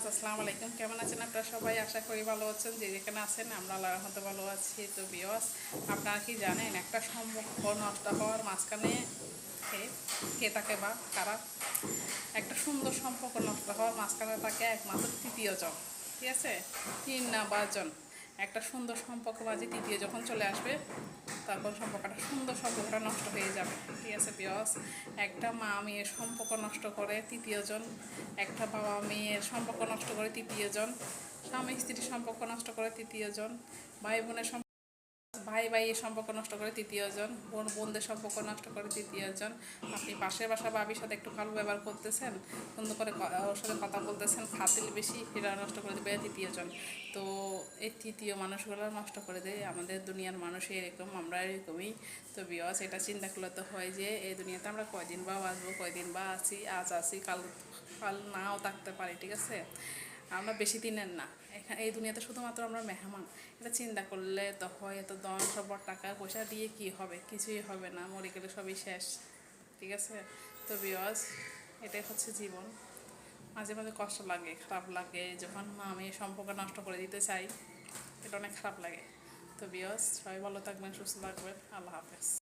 বিয়াস আসসালামু আলাইকুম। কেমন আছেন আপনারা সবাই? আশা করি ভালো আছেন। যে যেখানে আছেন আমরা আল্লাহর রহমতে ভালো আছি। তো বিয়াস, আপনারা কি জানেন একটা সম্পর্ক নষ্ট হওয়ার মাঝখানে কে কে থাকে বা কারা? একটা সুন্দর সম্পর্ক নষ্ট হওয়ার মাঝখানে থাকে একমাত্র তৃতীয় জন। ঠিক আছে, তিন না বা জন। একটা সুন্দর সম্পর্ক মাঝে তৃতীয় যখন চলে আসবে তখন সুন্দর সম্পর্কটা নষ্ট হয়ে যাবে। ঠিক আছে বিয়স, একটা মা মেয়ের সম্পর্ক নষ্ট করে তৃতীয় জন, একটা বাবা মেয়ের সম্পর্ক নষ্ট করে তৃতীয় জন, স্বামী স্ত্রীর সম্পর্ক নষ্ট করে তৃতীয় জন, ভাই বোনের ভাই ভাইয়ের সম্পর্ক নষ্ট করে তৃতীয় জন, বোন বোনদের সম্পর্ক নষ্ট করে তৃতীয় জন। আপনি পাশের বাসা বাবির সাথে একটু ভালো ব্যবহার করতেছেন, সুন্দর করে ওর সাথে কথা বলতেছেন, খাতিল বেশি, এটা নষ্ট করে দেবে তৃতীয় জন। তো এই তৃতীয় মানুষগুলো নষ্ট করে দেয় আমাদের দুনিয়ার মানুষ। এরকম আমরা এরকমই। তো বিয়স, এটা চিন্তা করলে তো হয় যে এই দুনিয়াতে আমরা কয়দিন বা বাঁচবো, কয়দিন বা আছি, আজ আছি, কাল কাল নাও থাকতে পারি। ঠিক আছে, আমরা বেশি দিনের না এখানে এই দুনিয়াতে, শুধুমাত্র আমরা মেহমান। এটা চিন্তা করলে তো হয়, এত ধন সম্পদ টাকা পয়সা দিয়ে কি হবে? কিছুই হবে না, মরে গেলে সবই শেষ। ঠিক আছে, তো বিয়স, এটাই হচ্ছে জীবন। মাঝে মাঝে কষ্ট লাগে, খারাপ লাগে যখন মা মেয়ে সম্পর্ক নষ্ট করে দিতে চাই, এটা অনেক খারাপ লাগে। তো বিয়স, সবাই ভালো থাকবেন, সুস্থ থাকবেন। আল্লাহ হাফেজ।